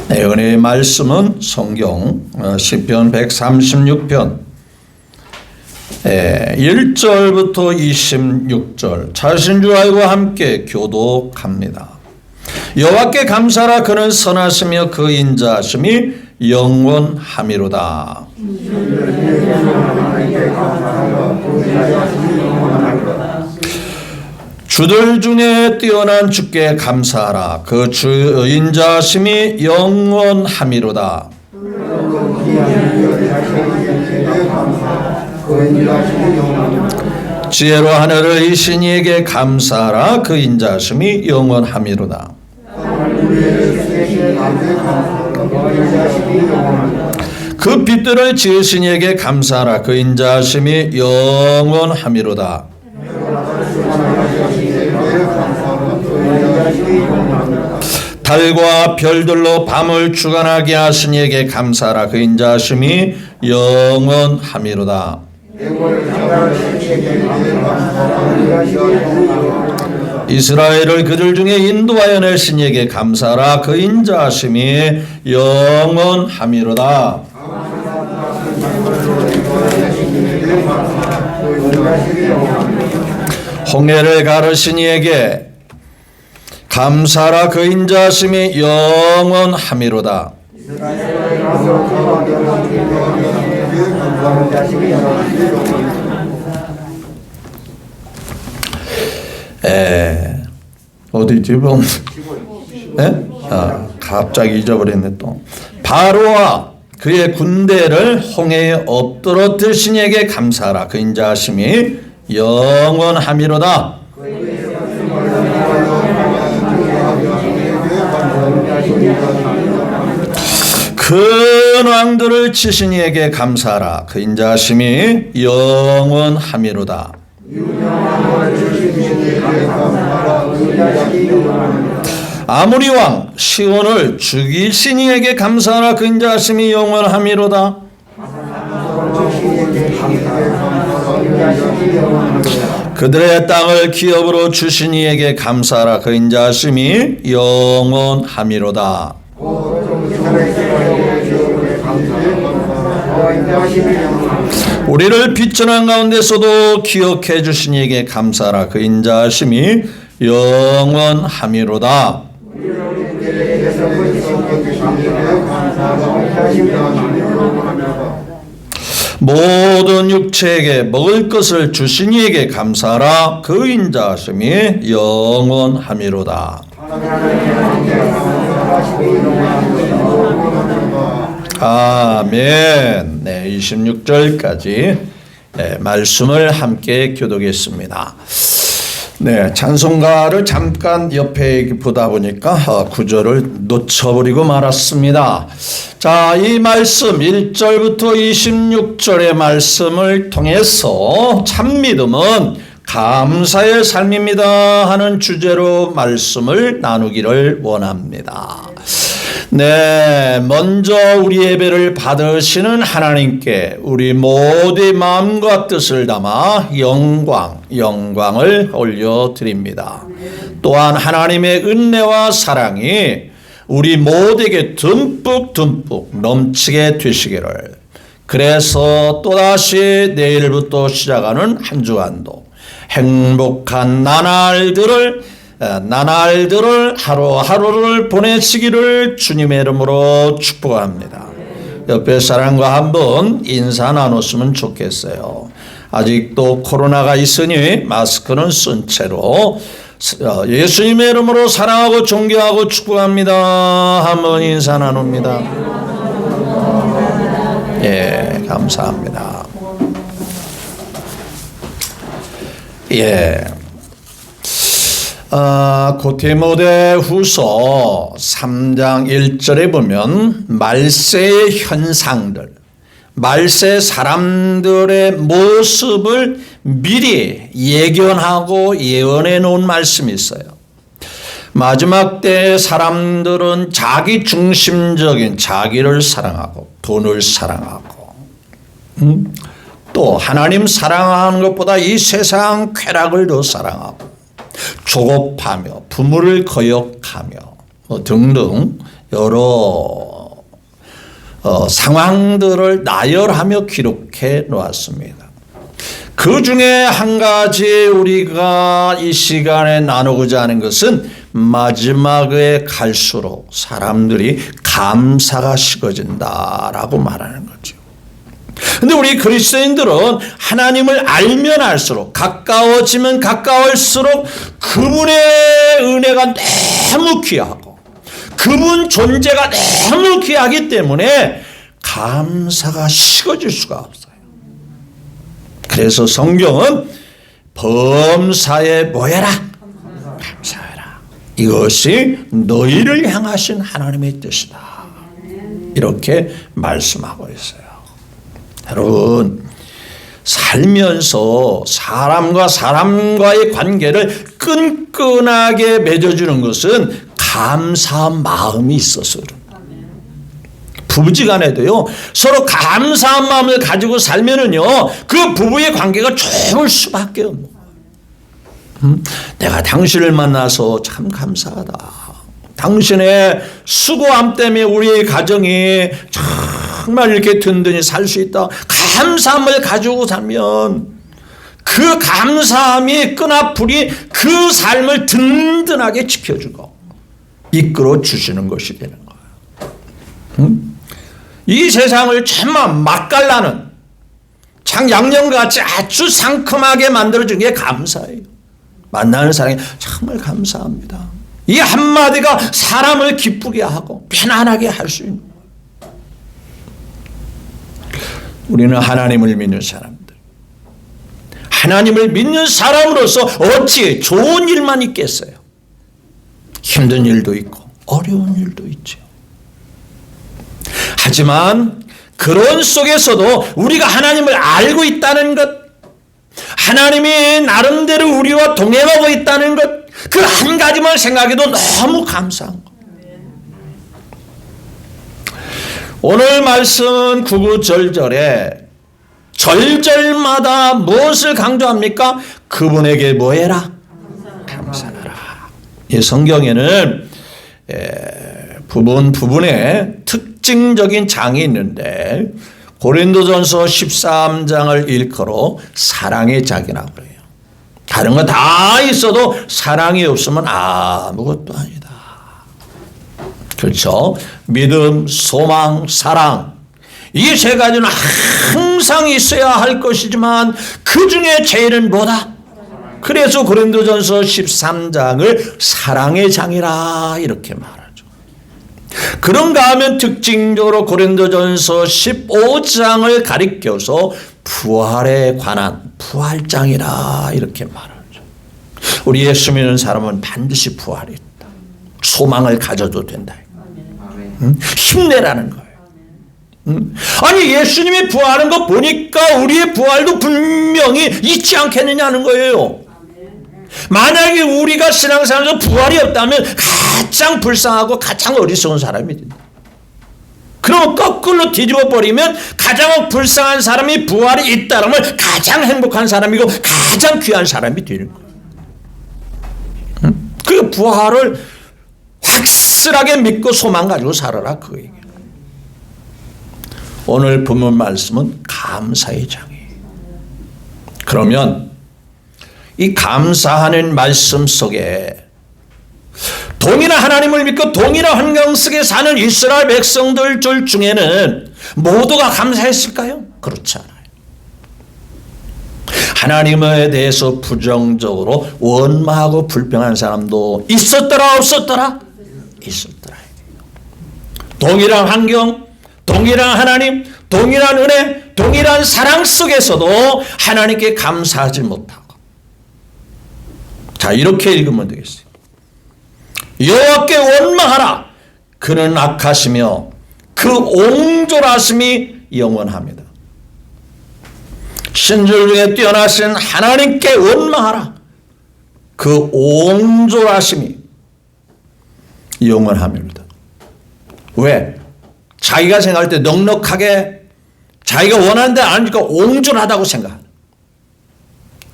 네, 은혜의 말씀은 성경 시편 136편 1절부터 26절 자신 줄 알고 함께 교독합니다. 여호와께 감사하라. 그는 선하시며 그 인자하심이 영원함이로다. 주들 중에 뛰어난 주께 감사하라. 그 주 인자하심이 영원함이로다. 지혜로 하늘을 이신 이에게 감사하라. 그 인자하심이 영원함이로다. 그 빛들을 지으신 이에게 감사하라. 그 인자하심이 영원함이로다. 달과 별들로 밤을 주관하게 하신 이에게 감사하라. 그 인자하심이 영원함이로다. 이스라엘을 그들 중에 인도하여 내신 이에게 감사하라. 그 인자하심이 영원함이로다. 홍해를 가르신 이에게 감사하라. 그 인자하심이 영원함이로다. 어디지? 갑자기 잊어버렸네 또. 바로와 그의 군대를 홍해에 엎드러뜨리신 이에게 감사하라. 그 인자하심이 영원함이로다. 큰 왕들을 치신 이에게 감사하라. 그 인자하심이 영원함이로다. 아모리 왕 시온을 죽이신 이에게 감사하라. 그 인자하심이 영원함이로다. 그들의 땅을 기업으로 주신 이에게 감사하라. 그 인자하심이 영원함이로다. 우리를 비천한 가운데서도 기억해 주신 이에게 감사하라. 그 인자하심이 영원함이로다. 모든 육체에게 먹을 것을 주신 이에게 감사하라. 그 인자하심이 영원함이로다. 아멘. 네, 26절까지 말씀을 함께 교독했습니다. 네, 찬송가를 잠깐 옆에 보다 보니까 구절을 놓쳐버리고 말았습니다. 자, 이 말씀 1절부터 26절의 말씀을 통해서 참 믿음은 감사의 삶입니다 하는 주제로 말씀을 나누기를 원합니다. 네, 먼저 우리 예배를 받으시는 하나님께 우리 모두의 마음과 뜻을 담아 영광을 올려드립니다. 또한 하나님의 은혜와 사랑이 우리 모두에게 듬뿍 넘치게 되시기를. 그래서 또다시 내일부터 시작하는 한 주간도 행복한 나날들을 하루하루를 보내시기를 주님의 이름으로 축복합니다. 옆에 사람과 한번 인사 나눴으면 좋겠어요. 아직도 코로나가 있으니 마스크는 쓴 채로 예수님의 이름으로 사랑하고 존경하고 축복합니다. 한번 인사 나눕니다. 예, 감사합니다. 예. 고티모데후서 3장 1절에 보면 말세의 현상들, 말세 사람들의 모습을 미리 예견하고 예언해 놓은 말씀이 있어요. 마지막 때 사람들은 자기 중심적인 자기를 사랑하고 돈을 사랑하고 또 하나님 사랑하는 것보다 이 세상 쾌락을 더 사랑하고 조급하며 부모를 거역하며 등등 여러 상황들을 나열하며 기록해 놓았습니다. 그 중에 한 가지 우리가 이 시간에 나누고자 하는 것은 마지막에 갈수록 사람들이 감사가 식어진다라고 말하는 거죠. 근데 우리 그리스도인들은 하나님을 알면 알수록, 가까워지면 가까울수록 그분의 은혜가 너무 귀하고 그분 존재가 너무 귀하기 때문에 감사가 식어질 수가 없어요. 그래서 성경은 범사에 뭐해라? 감사해라. 이것이 너희를 향하신 하나님의 뜻이다. 이렇게 말씀하고 있어요. 여러분, 살면서 사람과 사람과의 관계를 끈끈하게 맺어주는 것은 감사한 마음이 있어서 그럽니다. 부부지간에도요, 서로 감사한 마음을 가지고 살면은요, 그 부부의 관계가 좋을 수밖에 없는 거예요. 내가 당신을 만나서 참 감사하다. 당신의 수고함 때문에 우리의 가정이 정말 이렇게 든든히 살 수 있다. 감사함을 가지고 살면 그 감사함이 끈앞풀이 그 삶을 든든하게 지켜주고 이끌어 주시는 것이 되는 거예요. 이 세상을 참 맛깔나는 양념같이 아주 상큼하게 만들어준 게 감사예요. 만나는 사람이 정말 감사합니다. 이 한마디가 사람을 기쁘게 하고 편안하게 할 수 있는 거예요. 우리는 하나님을 믿는 사람들, 하나님을 믿는 사람으로서 어찌 좋은 일만 있겠어요? 힘든 일도 있고 어려운 일도 있죠. 하지만 그런 속에서도 우리가 하나님을 알고 있다는 것, 하나님이 나름대로 우리와 동행하고 있다는 것, 그 한 가지만 생각해도 너무 감사한 것. 오늘 말씀 9구절절에 절절마다 무엇을 강조합니까? 그분에게 뭐해라? 감사하라. 이 성경에는 부분에 특징적인 장이 있는데 고린도전서 13장을 일컬어 사랑의 장이라고 그래요. 다른 거 다 있어도 사랑이 없으면 아무것도 아니다. 그렇죠? 믿음, 소망, 사랑, 이 세 가지는 항상 있어야 할 것이지만 그 중에 제일은 뭐다? 그래서 고린도전서 13장을 사랑의 장이라 이렇게 말하죠. 그런가 하면 특징적으로 고린도전서 15장을 가리켜서 부활에 관한 부활장이라 이렇게 말하죠. 우리 예수 믿는 사람은 반드시 부활이 있다. 소망을 가져도 된다. 힘내라는 거예요. 아니 예수님이 부활한 거 보니까 우리의 부활도 분명히 있지 않겠느냐는 거예요. 만약에 우리가 신앙생활에서 부활이 없다면 가장 불쌍하고 가장 어리석은 사람이 된다. 그럼 거꾸로 뒤집어 버리면 가장 불쌍한 사람이 부활이 있다면 가장 행복한 사람이고 가장 귀한 사람이 되는 거예요. 그 부활을 확실하게 믿고 소망 가지고 살아라 그 얘기예요. 오늘 본문 말씀은 감사의 장이에요. 그러면 이 감사하는 말씀 속에 동일한 하나님을 믿고 동일한 환경 속에 사는 이스라엘 백성들 중에는 모두가 감사했을까요? 그렇지 않아요. 하나님에 대해서 부정적으로 원망하고 불평한 사람도 있었더라 없었더라? 있었더라. 동일한 환경, 동일한 하나님, 동일한 은혜, 동일한 사랑 속에서도 하나님께 감사하지 못하고. 자, 이렇게 읽으면 되겠어요. 여호와께 원망하라. 그는 악하시며 그 옹졸하심이 영원합니다. 신들 중에 뛰어나신 하나님께 원망하라. 그 옹졸하심이 영원합니다. 왜? 자기가 생각할 때 넉넉하게 자기가 원하는 데 아니니까 옹졸하다고 생각하는,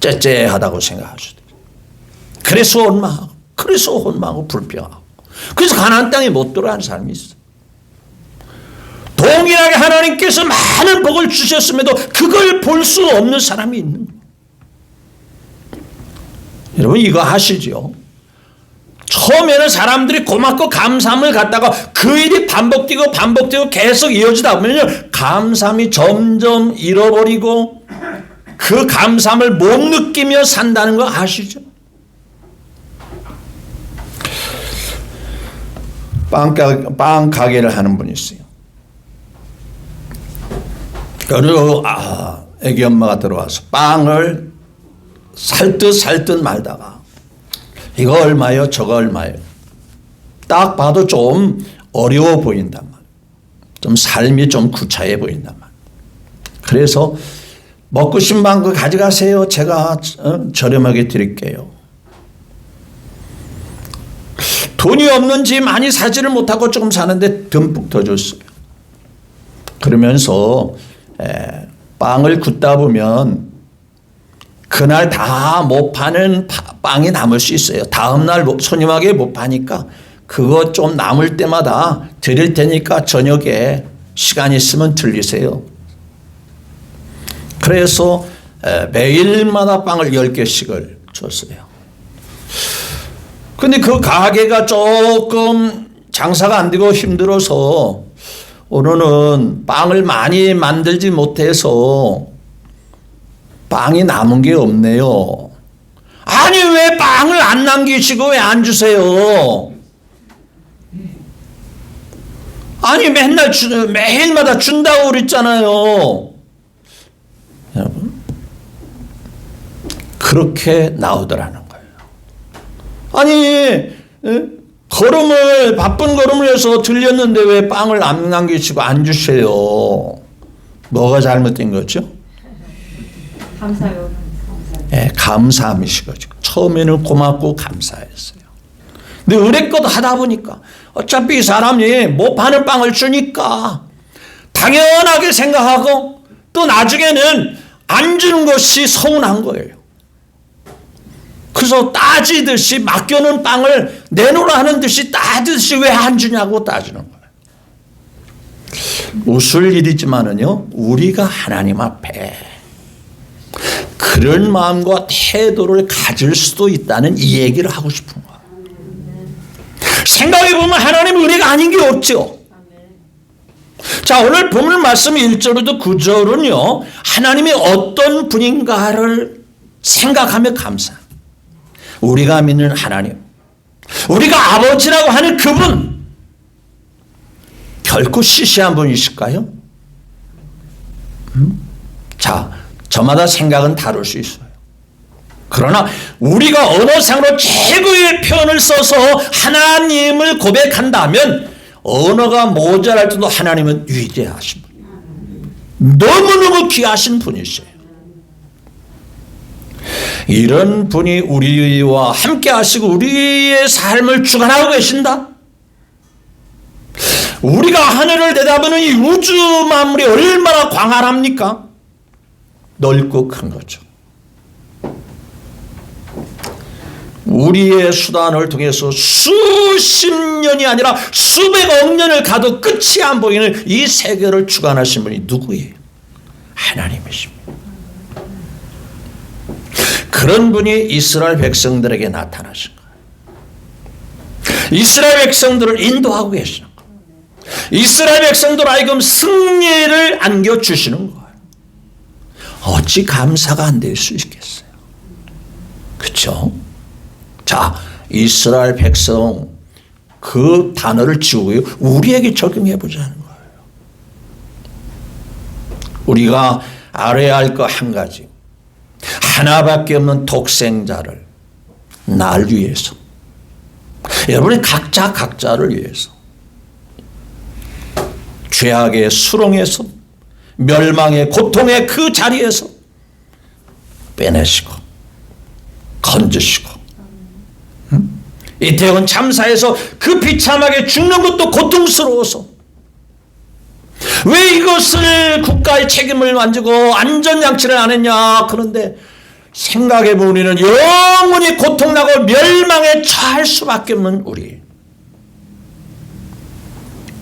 째째하다고 생각할 수도 있어요. 그래서 원망하고, 그래서 원망하고 불평하고, 그래서 가나안 땅에 못 들어가는 사람이 있어. 동일하게 하나님께서 많은 복을 주셨음에도 그걸 볼 수 없는 사람이 있는 거예요. 여러분 이거 아시죠? 처음에는 사람들이 고맙고 감사함을 갖다가 그 일이 반복되고 계속 이어지다 보면 감사함이 점점 잃어버리고 그 감사함을 못 느끼며 산다는 거 아시죠? 빵 가게를 하는 분이 있어요. 그리고 애기 엄마가 들어와서 빵을 살 듯 말다가 이거 얼마요? 저거 얼마요? 딱 봐도 좀 어려워 보인단 말이에요. 좀 삶이 좀 구차해 보인단 말이에요. 그래서 먹고 싶은 빵 그 가져가세요. 제가 저렴하게 드릴게요. 돈이 없는지 많이 사지를 못하고 조금 사는데 듬뿍 더 줬어요. 그러면서 빵을 굽다 보면 그날 다 못 파는 빵이 남을 수 있어요. 다음날 손님에게 못 파니까 그거 좀 남을 때마다 드릴 테니까 저녁에 시간 있으면 들리세요. 그래서 매일마다 빵을 10개씩을 줬어요. 근데 그 가게가 조금 장사가 안 되고 힘들어서 오늘은 빵을 많이 만들지 못해서 빵이 남은 게 없네요. 아니 왜 빵을 안 남기시고 왜 안 주세요? 아니 매일마다 준다고 그랬잖아요. 여러분 그렇게 나오더라는 거예요. 아니 바쁜 걸음을 해서 들렸는데 왜 빵을 안 남기시고 안 주세요? 뭐가 잘못된 거죠? 감사요. 네, 감사함이시거죠. 처음에는 고맙고 감사했어요. 근데 의뢰껏 하다 보니까 어차피 이 사람이 못 파는 빵을 주니까 당연하게 생각하고 또 나중에는 안 주는 것이 서운한 거예요. 그래서 따지듯이 맡겨놓은 빵을 내놓으라 하는 듯이 따지듯이 왜 안 주냐고 따지는 거예요. 웃을 일이지만은요, 우리가 하나님 앞에 그런 마음과 태도를 가질 수도 있다는 이 얘기를 하고 싶은 거예요. 생각해보면 하나님의 은혜가 아닌 게 없죠. 자, 오늘 본문 말씀 1절부터 9절은요, 하나님이 어떤 분인가를 생각하며 감사. 우리가 믿는 하나님, 우리가 아버지라고 하는 그분, 결코 시시한 분이실까요? 자, 저마다 생각은 다를 수 있어요. 그러나 우리가 언어상으로 최고의 표현을 써서 하나님을 고백한다면 언어가 모자랄 때도 하나님은 위대하신 분이에요. 너무너무 귀하신 분이세요. 이런 분이 우리와 함께 하시고 우리의 삶을 주관하고 계신다. 우리가 하늘을 내다보는 이 우주 만물이 얼마나 광활합니까? 넓고 큰 거죠. 우리의 수단을 통해서 수십 년이 아니라 수백억 년을 가도 끝이 안 보이는 이 세계를 주관하신 분이 누구예요? 하나님이십니다. 그런 분이 이스라엘 백성들에게 나타나신 거예요. 이스라엘 백성들을 인도하고 계시는 거예요. 이스라엘 백성들 하여금 승리를 안겨주시는 거예요. 어찌 감사가 안 될 수 있겠어요? 그렇죠? 자, 이스라엘 백성 그 단어를 지우고요, 우리에게 적용해 보자는 거예요. 우리가 알아야 할 거 한 가지, 하나밖에 없는 독생자를 날 위해서, 여러분이 각자를 위해서 죄악의 수렁에서 멸망의 고통의 그 자리에서 빼내시고 건지시고 이태원 참사에서 그 비참하게 죽는 것도 고통스러워서 왜 이것을 국가의 책임을 만지고 안전장치를 안 했냐. 그런데 생각해보면 우리는 영원히 고통나고 멸망에 처할 수밖에 없는 우리.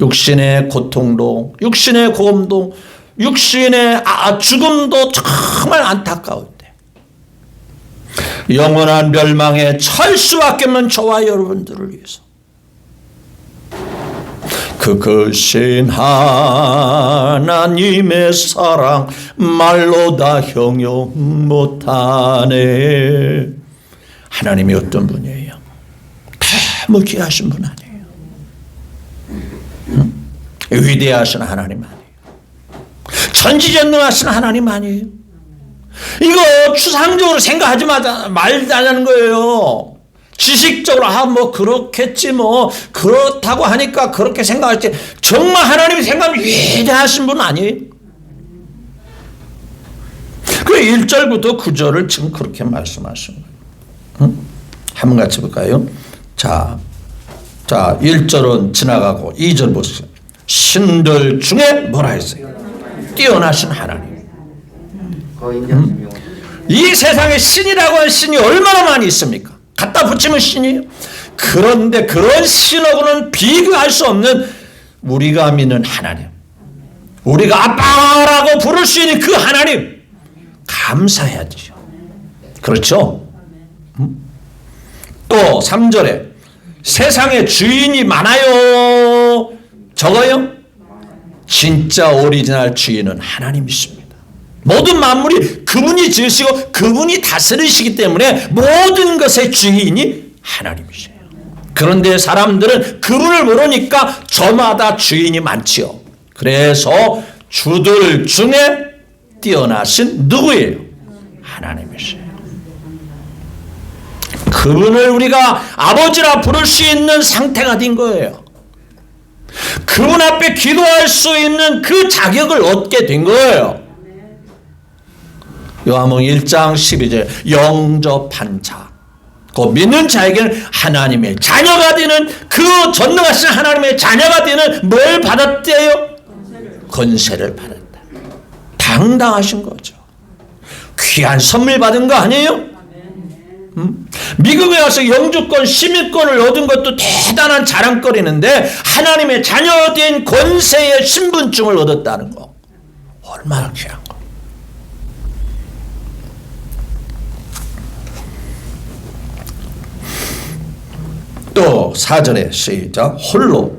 육신의 고통도, 육신의 고음도, 육신의 죽음도 정말 안타까운데 영원한 멸망에 처할 수밖에 없는 저와 여러분들을 위해서 그것인 하나님의 사랑 말로 다 형용 못하네. 하나님이 어떤 분이에요? 너무 귀하신 분 아니에요? 위대하신 하나님 아니에요? 전지전능하신 하나님 아니에요? 이거 추상적으로 생각하지 말자는 거예요. 지식적으로 뭐 그렇겠지 뭐 그렇다고 하니까 그렇게 생각할지 정말 하나님이 생각하면 위대하신 분 아니에요? 그 1절부터 9절을 지금 그렇게 말씀하신 거예요. 한번 같이 볼까요? 자 1절은 지나가고 2절 보세요. 신들 중에 뭐라 했어요? 뛰어나신 하나님. 이 세상에 신이라고 하는 신이 얼마나 많이 있습니까? 갖다 붙이면 신이에요. 그런데 그런 신하고는 비교할 수 없는 우리가 믿는 하나님, 우리가 아빠라고 부를 수 있는 그 하나님 감사해야죠. 그렇죠? 또 3절에 세상에 주인이 많아요, 적어요? 진짜 오리지널 주인은 하나님이십니다. 모든 만물이 그분이 지으시고 그분이 다스리시기 때문에 모든 것의 주인이 하나님이세요. 그런데 사람들은 그분을 모르니까 저마다 주인이 많지요. 그래서 주들 중에 뛰어나신 누구예요? 하나님이세요. 그분을 우리가 아버지라 부를 수 있는 상태가 된 거예요. 그분 앞에 기도할 수 있는 그 자격을 얻게 된 거예요. 요한복음 1장 12절 영접한 자, 그 믿는 자에게는 하나님의 자녀가 되는 그 전능하신 하나님의 자녀가 되는 뭘 받았대요? 권세를 받았다. 당당하신 거죠. 귀한 선물 받은 거 아니에요? 미국에 와서 영주권, 시민권을 얻은 것도 대단한 자랑거리인데 하나님의 자녀된 권세의 신분증을 얻었다는 거 얼마나 귀한 거. 또 4절에 시작. 홀로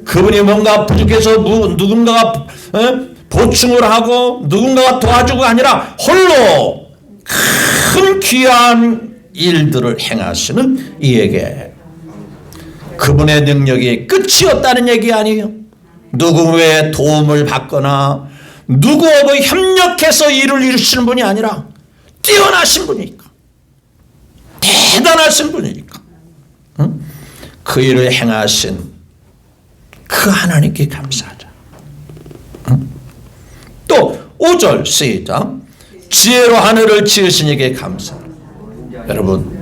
그분이 뭔가 부족해서 누군가가 보충을 하고 누군가가 도와주고 아니라 홀로 큰 귀한 일들을 행하시는 이에게 그분의 능력이 끝이 없다는 얘기 아니에요. 누구의 도움을 받거나 누구하고 협력해서 일을 이루시는 분이 아니라 뛰어나신 분이니까, 대단하신 분이니까 그 일을 행하신 그 하나님께 감사하자. 또 5절 시작. 지혜로 하늘을 지으신 이에게 감사하라. 여러분,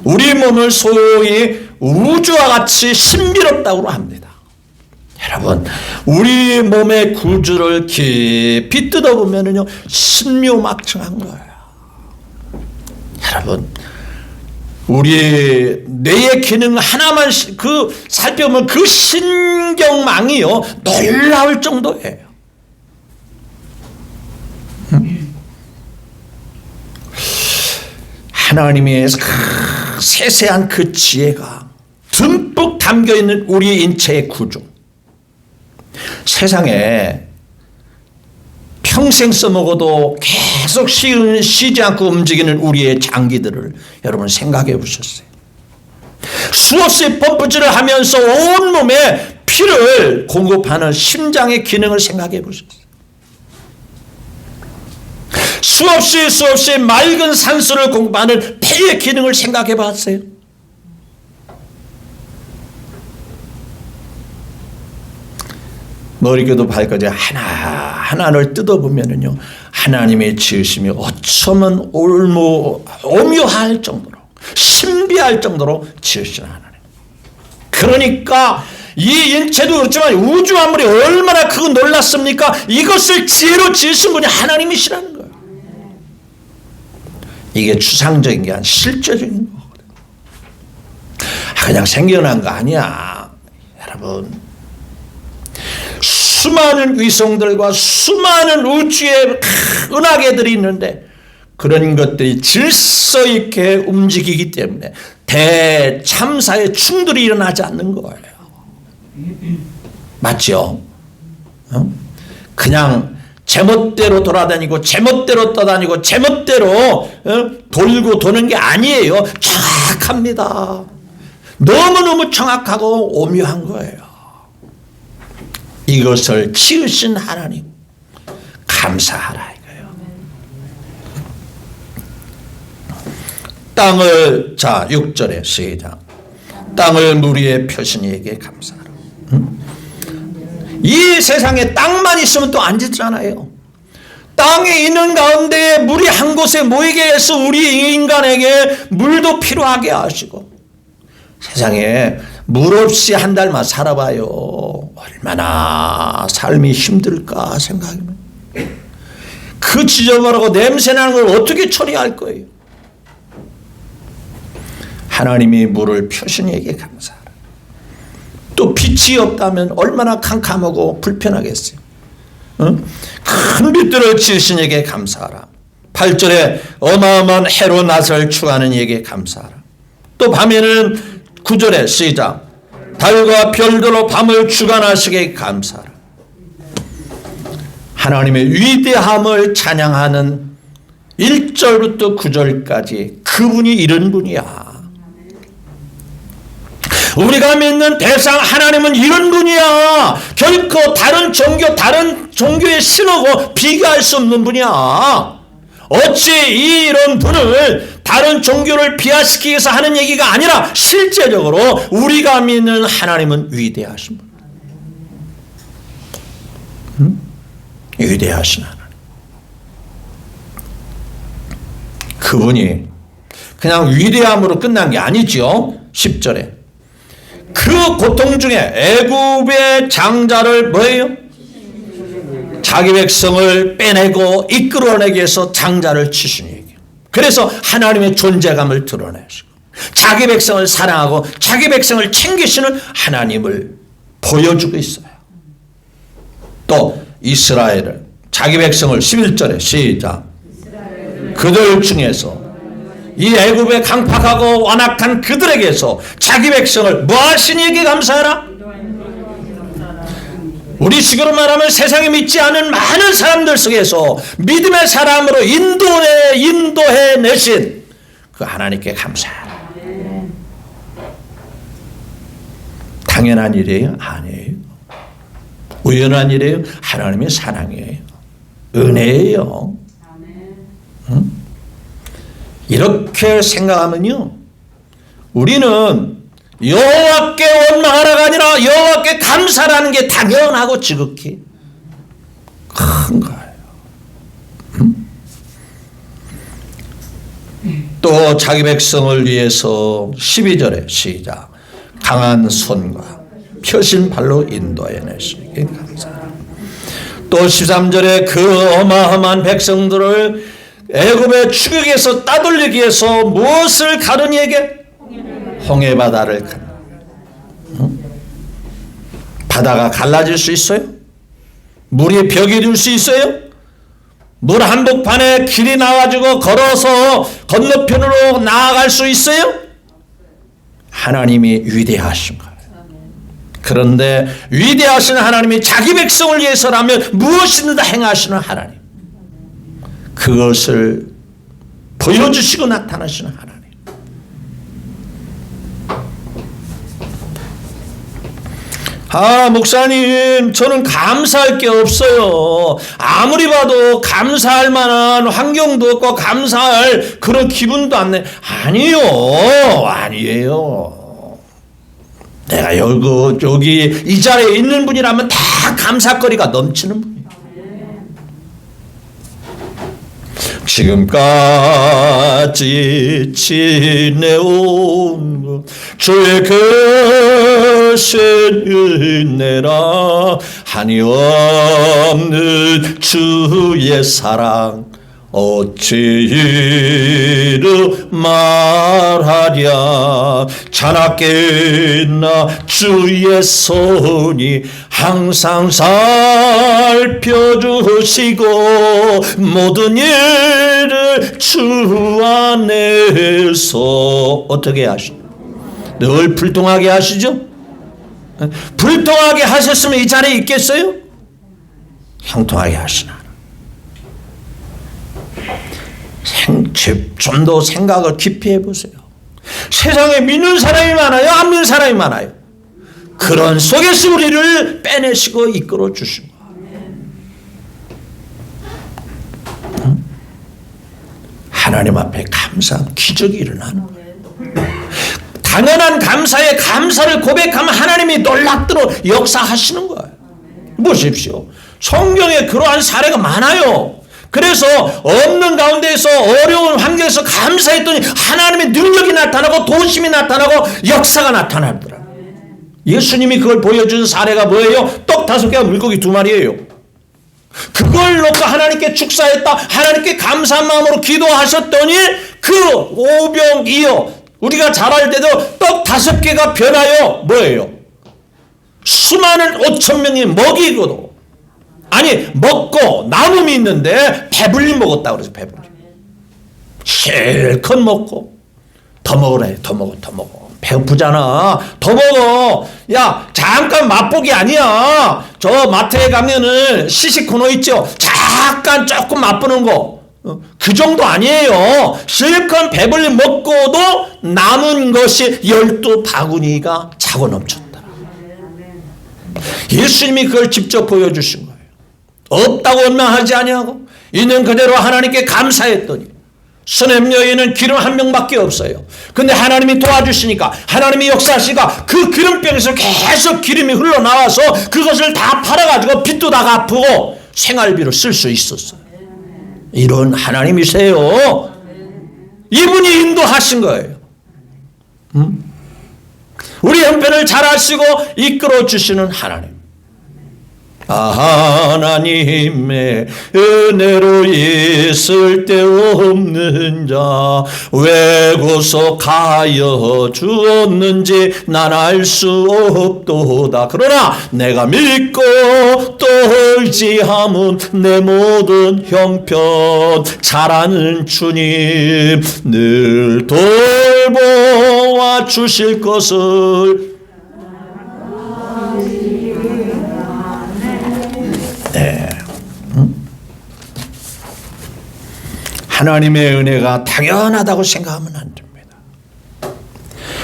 우리 몸을 소위 우주와 같이 신비롭다고 합니다. 여러분, 우리 몸의 구주를 깊이 뜯어보면요 신묘막청한 거예요. 여러분, 우리 뇌의 기능 하나만 살펴보면 그 신경망이요 놀라울 정도예요. 하나님의 세세한 그 지혜가 듬뿍 담겨있는 우리 인체의 구조, 세상에 평생 써먹어도 계속 쉬지 않고 움직이는 우리의 장기들을 여러분 생각해 보셨어요? 수없이 펌프질을 하면서 온몸에 피를 공급하는 심장의 기능을 생각해 보셨어요? 수없이 맑은 산소를 공급하는 폐의 기능을 생각해 봤어요? 머리끝도 발끝에 하나하나를 뜯어보면요 하나님의 지으심이 어쩌면 오묘할 정도로 신비할 정도로 지으신 하나님. 그러니까 이 인체도 그렇지만 우주 만물이 얼마나 크고 놀랐습니까? 이것을 지혜로 지으신 분이 하나님이시라는 거예요. 이게 추상적인 게 아니라 실제적인 거거든요. 그냥 생겨난 거 아니야. 여러분, 수많은 위성들과 수많은 우주의 은하계들이 있는데 그런 것들이 질서 있게 움직이기 때문에 대참사의 충돌이 일어나지 않는 거예요. 맞죠? 그냥 제멋대로 돌아다니고 제멋대로 떠다니고 제멋대로 돌고 도는 게 아니에요. 정확합니다. 너무너무 정확하고 오묘한 거예요. 이것을 지으신 하나님 감사하라 이거예요. 땅을, 자 6절에 시작. 땅을 물 위에 펴신 이에게 감사하라. 이 세상에 땅만 있으면 또 안 짓잖아요. 땅에 있는 가운데 물이 한 곳에 모이게 해서 우리 인간에게 물도 필요하게 하시고, 세상에 물 없이 한 달만 살아봐요. 얼마나 삶이 힘들까 생각해요. 그 지저분하고 냄새나는 걸 어떻게 처리할 거예요? 하나님이 물을 펴신이에게 감사하라. 또 빛이 없다면 얼마나 캄캄하고 불편하겠어요. 큰 빛들을 지으신 이에게 감사하라. 8절에 어마어마한 해로 낯을 추구하는 이에게 감사하라. 또 밤에는 9절에 시작. 달과 별들로 밤을 주관하시기에 감사하라. 하나님의 위대함을 찬양하는 1절부터 9절까지 그분이 이런 분이야. 우리가 믿는 대상 하나님은 이런 분이야. 결코 다른 종교, 다른 종교의 신하고 비교할 수 없는 분이야. 어찌 이런 분을 다른 종교를 비하시키기 위해서 하는 얘기가 아니라 실제적으로 우리가 믿는 하나님은 위대하신 분. 위대하신 하나님. 그분이 그냥 위대함으로 끝난 게 아니죠. 10절에 그 고통 중에 애굽의 장자를 뭐예요? 자기 백성을 빼내고 이끌어내기 위해서 장자를 치시니 얘기해요. 그래서 하나님의 존재감을 드러내시고 자기 백성을 사랑하고 자기 백성을 챙기시는 하나님을 보여주고 있어요. 또 이스라엘을, 자기 백성을 11절에 시작. 그들 중에서 이 애굽의 강팍하고 완악한 그들에게서 자기 백성을 뭐 하시니 에게 감사하라. 우리 식으로 말하면 세상에 믿지 않은 많은 사람들 속에서 믿음의 사람으로 인도해 내신 그 하나님께 감사하라. 당연한 일이에요? 아니에요. 우연한 일이에요? 하나님의 사랑이에요. 은혜예요. 응? 이렇게 생각하면요, 우리는 여호와께 원망하라가 아니라 여호와께 감사라는 게 당연하고 지극히 큰 거예요. 또 자기 백성을 위해서 12절에 시작. 강한 손과 펴신 발로 인도해 내시기에 감사하라. 또 13절에 그 어마어마한 백성들을 애굽의 추격에서 따돌리기 위해서 무엇을 가르니 에게? 홍해 바다를 바다가 갈라질 수 있어요? 물이 벽이 될 수 있어요? 물 한복판에 길이 나와가지고 걸어서 건너편으로 나아갈 수 있어요? 하나님이 위대하신 거예요. 그런데 위대하신 하나님이 자기 백성을 위해서라면 무엇이든 다 행하시는 하나님, 그것을 보여주시고 나타나시는 하나님. 목사님, 저는 감사할 게 없어요. 아무리 봐도 감사할 만한 환경도 없고 감사할 그런 기분도 안 내. 아니에요. 내가 여기 이 자리에 있는 분이라면 다 감사거리가 넘치는 분이에요. 지금까지 지내온 주의 크신 은혜라, 한이 없는 주의 사랑 어찌 이르 말하랴. 자나깨나 주의 손이 항상 살펴주시고 모든 일을 주 안에서 어떻게 하시죠? 늘 불통하게 하시죠? 불통하게 하셨으면 이 자리에 있겠어요? 형통하게 하시나. 좀 더 생각을 깊이 해보세요. 세상에 믿는 사람이 많아요? 안 믿는 사람이 많아요? 그런 속에서 우리를 빼내시고 이끌어 주신 거예요. 하나님 앞에 감사한 기적이 일어나는 거예요. 당연한 감사에 감사를 고백하면 하나님이 놀랍도록 역사하시는 거예요. 보십시오. 성경에 그러한 사례가 많아요. 그래서 없는 가운데에서 어려운 환경에서 감사했더니 하나님의 능력이 나타나고 도심이 나타나고 역사가 나타나더라. 예수님이 그걸 보여준 사례가 뭐예요? 떡 5개와 물고기 2마리예요. 그걸 놓고 하나님께 축사했다. 하나님께 감사한 마음으로 기도하셨더니 그 오병이어 우리가 잘 알 때도 떡 5개가 변하여 뭐예요? 수많은 5,000명이 먹이고도 아니 먹고 남음이 있는데 배불리 먹었다 그래서 배불리 실컷 먹고 더 먹으래. 더 먹어 배고프잖아. 더 먹어. 야 잠깐 맛보기 아니야. 저 마트에 가면은 시식 코너 있죠. 잠깐 조금 맛보는 거 그 정도 아니에요. 실컷 배불리 먹고도 남은 것이 12바구니가 차고 넘쳤다. 예수님이 그걸 직접 보여주신 거예요. 없다고 원망하지 아니하고 있는 그대로 하나님께 감사했더니 수넴 여인은 기름 1명밖에 없어요. 근데 하나님이 도와주시니까 하나님이 역사하시니까 그 기름병에서 계속 기름이 흘러나와서 그것을 다 팔아가지고 빚도 다 갚고 생활비로 쓸 수 있었어요. 이런 하나님이세요. 이분이 인도하신 거예요. 우리 형편을 잘 아시고 이끌어 주시는 하나님. 하나님의 은혜로 있을 데 없는 자 왜 구속하여 주었는지 난 알 수 없도다. 그러나 내가 믿고 또 의지함은 내 모든 형편 잘 아는 주님 늘 돌보아 주실 것을 하나님의 은혜가 당연하다고 생각하면 안 됩니다.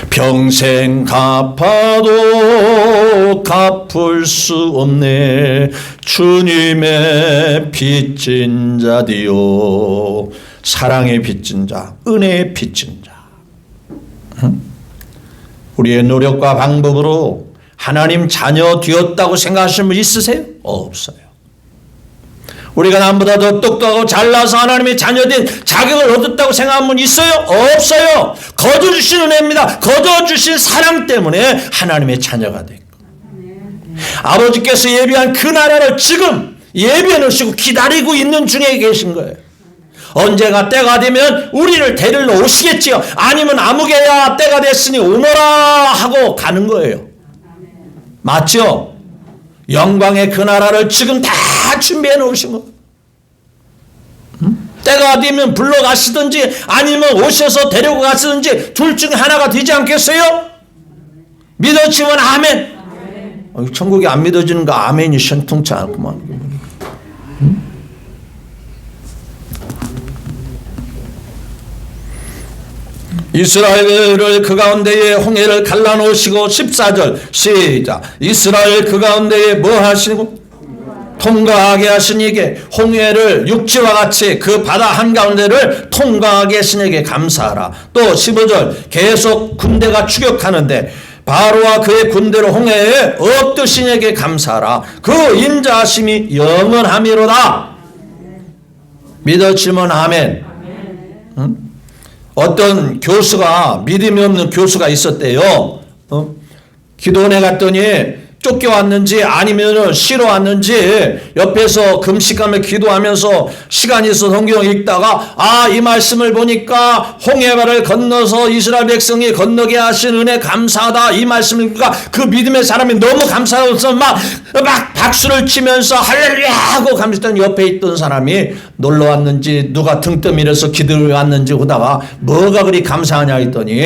평생 갚아도 갚을 수 없네 주님의 빚진 자디요. 사랑의 빚진 자, 은혜의 빚진 자. 우리의 노력과 방법으로 하나님 자녀 되었다고 생각하시는 분 있으세요? 없어요. 우리가 남보다 더 똑똑하고 잘나서 하나님의 자녀된 자격을 얻었다고 생각하는 분 있어요? 없어요. 거저 주신 은혜입니다. 거저 주신 사랑 때문에 하나님의 자녀가 됐고 아버지께서 예비한 그 나라를 지금 예비해 놓으시고 기다리고 있는 중에 계신 거예요. 언제가 때가 되면 우리를 데리러 오시겠지요. 아니면 아무개야 때가 됐으니 오너라 하고 가는 거예요. 맞죠? 영광의 그 나라를 지금 다 준비해 놓으신 거. 때가 되면 불러가시든지 아니면 오셔서 데리고 가시든지 둘 중에 하나가 되지 않겠어요? 믿어지면 아멘. 천국이 안 믿어지는 거 아멘이 신통치 않구만. 이스라엘을 그 가운데에 홍해를 갈라놓으시고 14절 시작. 이스라엘 그 가운데에 뭐 하시고 통과하게 하신 이에게 홍해를 육지와 같이 그 바다 한가운데를 통과하게 하신 이에게 감사하라. 또 15절 계속 군대가 추격하는데 바로와 그의 군대를 홍해에 엎드신 이에게 감사하라. 그 인자하심이 영원함이로다. 믿어지면 아멘. 어떤 교수가 믿음이 없는 교수가 있었대요. 기도원에 갔더니 쫓겨왔는지 아니면 싫어왔는지 옆에서 금식하며 기도하면서 시간이 있어 성경 읽다가 이 말씀을 보니까 홍해바다를 건너서 이스라엘 백성이 건너게 하신 은혜 감사하다 이 말씀이니까 그 믿음의 사람이 너무 감사해서 막 박수를 치면서 할렐루야 하고 감사했던 옆에 있던 사람이 놀러왔는지 누가 등 떠밀어서 기도를 왔는지 보다가 뭐가 그리 감사하냐 했더니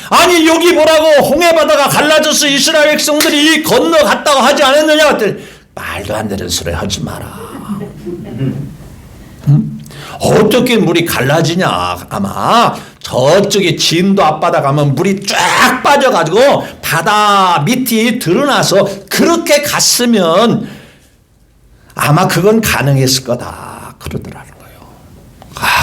아니 여기 보라고 홍해바다가 갈라져서 이스라엘 백성들이 건너갔다고 하지 않았느냐 했더니 말도 안 되는 소리 하지 마라. 어떻게 물이 갈라지냐. 아마 저쪽에 진도 앞바다 가면 물이 쫙 빠져가지고 바다 밑이 드러나서 그렇게 갔으면 아마 그건 가능했을 거다 그러더라는 거예요.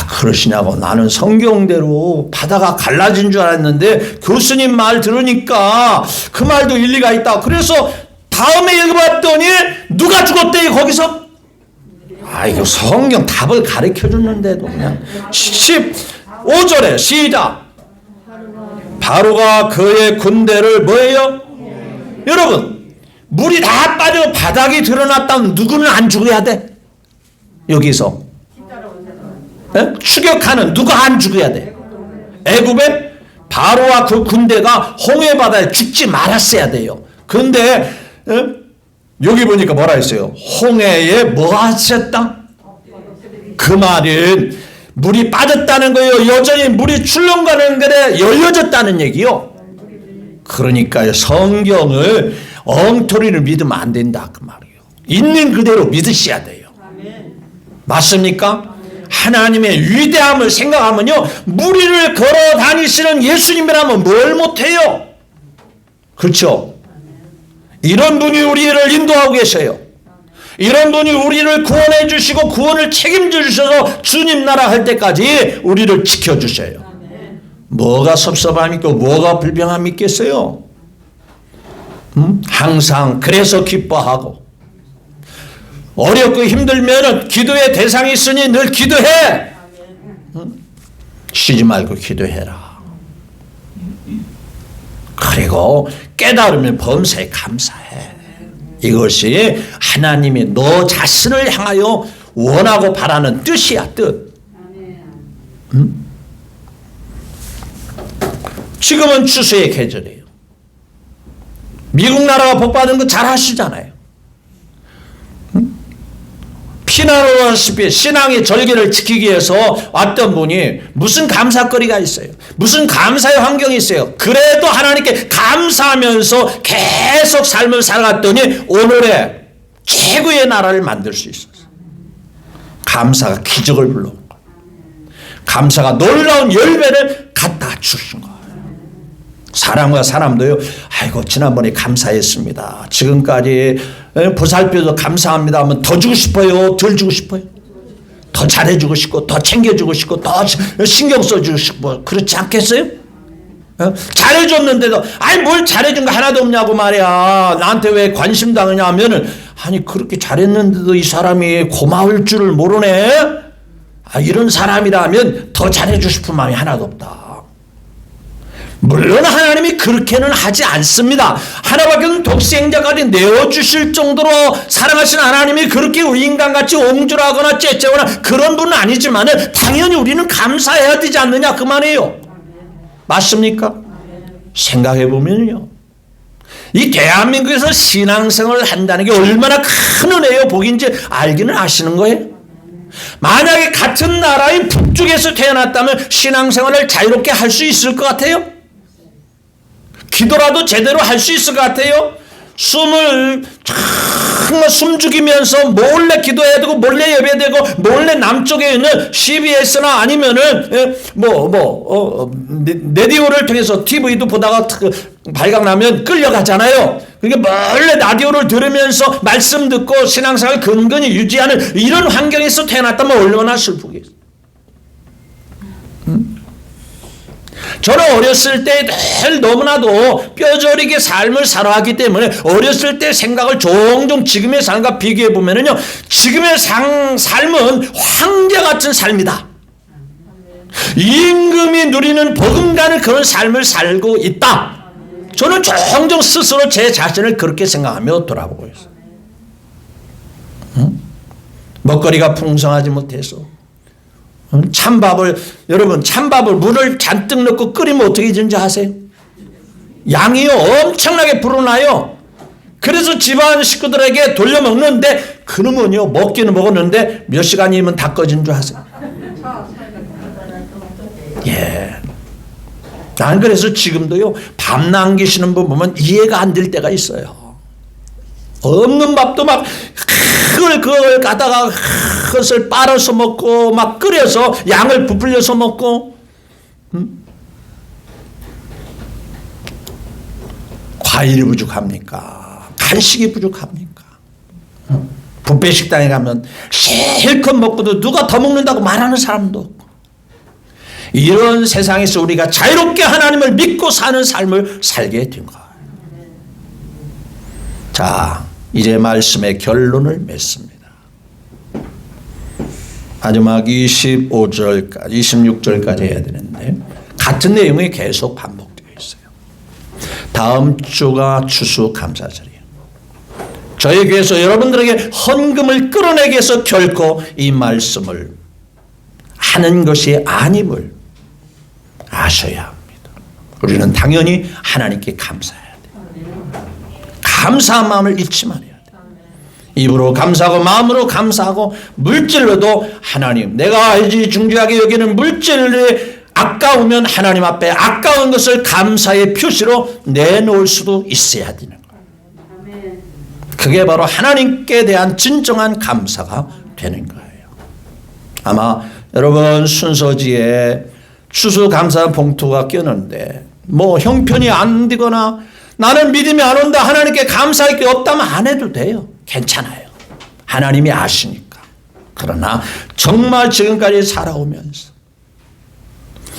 그러시냐고. 나는 성경대로 바다가 갈라진 줄 알았는데 교수님 말 들으니까 그 말도 일리가 있다. 그래서 다음에 읽어봤더니 누가 죽었대 거기서? 이거 성경 답을 가르쳐 줬는데도 그냥 15절에 시작. 바로가 그의 군대를 뭐예요? 여러분 물이 다 빠져 바닥이 드러났다면 누구는 안 죽어야 돼? 여기서 추격하는 누가 안 죽어야 돼? 애굽에 바로와 그 군대가 홍해바다에 죽지 말았어야 돼요. 근데 여기 보니까 뭐라 했어요? 홍해에 뭐 하셨다? 그 말은 물이 빠졌다는 거예요. 여전히 물이 출렁가는 것에 열려졌다는 얘기요. 그러니까요 성경을 엉터리를 믿으면 안 된다 그 말이에요. 있는 그대로 믿으셔야 돼요. 맞습니까? 하나님의 위대함을 생각하면요 무리를 걸어 다니시는 예수님이라면 뭘 못해요? 그렇죠? 이런 분이 우리를 인도하고 계세요. 이런 분이 우리를 구원해 주시고 구원을 책임져 주셔서 주님 나라 할 때까지 우리를 지켜주셔요. 뭐가 섭섭함 있고 뭐가 불평함 있겠어요? 항상 그래서 기뻐하고 어렵고 힘들면 기도의 대상이 있으니 늘 기도해. 쉬지 말고 기도해라. 그리고 깨달으면 범사에 감사해. 이것이 하나님이 너 자신을 향하여 원하고 바라는 뜻이야. 뜻. 지금은 추수의 계절이에요. 미국 나라가 복받은 거 잘 아시잖아요. 피나노다시피 신앙의 절개를 지키기 위해서 왔던 분이 무슨 감사거리가 있어요? 무슨 감사의 환경이 있어요? 그래도 하나님께 감사하면서 계속 삶을 살아갔더니 오늘의 최고의 나라를 만들 수 있었어요. 감사가 기적을 불러온 거예요. 감사가 놀라운 열매를 갖다 주신 거예요. 사람과 사람도요. 아이고 지난번에 감사했습니다. 지금까지 보살펴서 감사합니다 하면 더 주고 싶어요? 덜 주고 싶어요? 더 잘해주고 싶고 더 챙겨주고 싶고 더 신경 써주고 싶고 그렇지 않겠어요? 잘해줬는데도 뭘 잘해준 거 하나도 없냐고 말이야. 나한테 왜 관심 당하냐 하면은 아니 그렇게 잘했는데도 이 사람이 고마울 줄을 모르네. 이런 사람이라면 더 잘해주고 싶은 마음이 하나도 없다. 물론 하나님이 그렇게는 하지 않습니다. 하나밖에 없는 독생자까지 내어주실 정도로 사랑하시는 하나님이 그렇게 우리 인간같이 옹졸하거나 째째거나 그런 분은 아니지만 당연히 우리는 감사해야 되지 않느냐 그 말이에요. 맞습니까? 생각해보면요. 이 대한민국에서 신앙생활을 한다는 게 얼마나 큰 은혜요 복인지 알기는 아시는 거예요. 만약에 같은 나라의 북쪽에서 태어났다면 신앙생활을 자유롭게 할 수 있을 것 같아요? 기도라도 제대로 할 수 있을 것 같아요? 숨을 정말 숨죽이면서 몰래 기도해야 되고 몰래 예배되고 몰래 남쪽에 있는 CBS나 아니면은 라디오를 통해서 TV도 보다가 발각나면 끌려가잖아요. 그게 몰래 라디오를 들으면서 말씀 듣고 신앙생활을 근근히 유지하는 이런 환경에서 태어났다면 얼마나 슬프겠어요. 저는 어렸을 때 늘 너무나도 뼈저리게 삶을 살아왔기 때문에 어렸을 때 생각을 종종 지금의 삶과 비교해 보면은요, 지금의 삶은 황제 같은 삶이다. 임금이 누리는 버금가는 그런 삶을 살고 있다. 저는 종종 스스로 제 자신을 그렇게 생각하며 돌아보고 있어요. 응? 먹거리가 풍성하지 못해서 찬밥을, 여러분 찬밥을 물을 잔뜩 넣고 끓이면 어떻게 되는지 아세요? 양이요 엄청나게 불어나요. 그래서 집안 식구들에게 돌려 먹는데 그놈은요 먹기는 먹었는데 몇 시간이면 다 꺼진 줄 아세요? 예. 난 그래서 지금도요 밥 남기시는 분 보면 이해가 안 될 때가 있어요. 없는 밥도 막 그걸 갖다가 그것을 빨아서 먹고 막 끓여서 양을 부풀려서 먹고 과일이 부족합니까? 간식이 부족합니까? 뷔페 식당에 가면 실컷 먹고도 누가 더 먹는다고 말하는 사람도 없고 이런 세상에서 우리가 자유롭게 하나님을 믿고 사는 삶을 살게 된 거예요. 자, 이제 말씀의 결론을 맺습니다. 마지막 25절까지 26절까지 해야 되는데 같은 내용이 계속 반복되어 있어요. 다음 주가 추수감사절이에요. 저희 교회에서 여러분들에게 헌금을 끌어내기 위해서 결코 이 말씀을 하는 것이 아님을 아셔야 합니다. 우리는 당연히 하나님께 감사해야 돼요. 감사한 마음을 잊지 말아야 돼요. 입으로 감사하고 마음으로 감사하고 물질로도 하나님 내가 중요하게 여기는 물질이 아까우면 하나님 앞에 아까운 것을 감사의 표시로 내놓을 수도 있어야 되는 거예요. 그게 바로 하나님께 대한 진정한 감사가 되는 거예요. 아마 여러분 순서지에 추수감사 봉투가 꼈는데 뭐 형편이 안 되거나 나는 믿음이 안 온다 하나님께 감사할 게 없다면 안 해도 돼요. 괜찮아요. 하나님이 아시니까. 그러나 정말 지금까지 살아오면서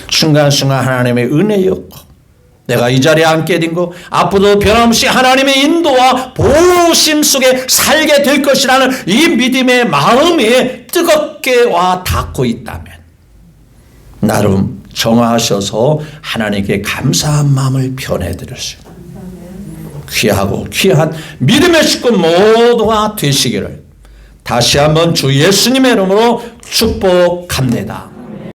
순간순간 하나님의 은혜였고 내가 이 자리에 앉게 된 거 앞으로도 변함없이 하나님의 인도와 보호심 속에 살게 될 것이라는 이 믿음의 마음이 뜨겁게 와 닿고 있다면 나름 정하셔서 하나님께 감사한 마음을 표현해드릴 수 있는 귀하고 귀한 믿음의 식구 모두가 되시기를 다시 한번 주 예수님의 이름으로 축복합니다.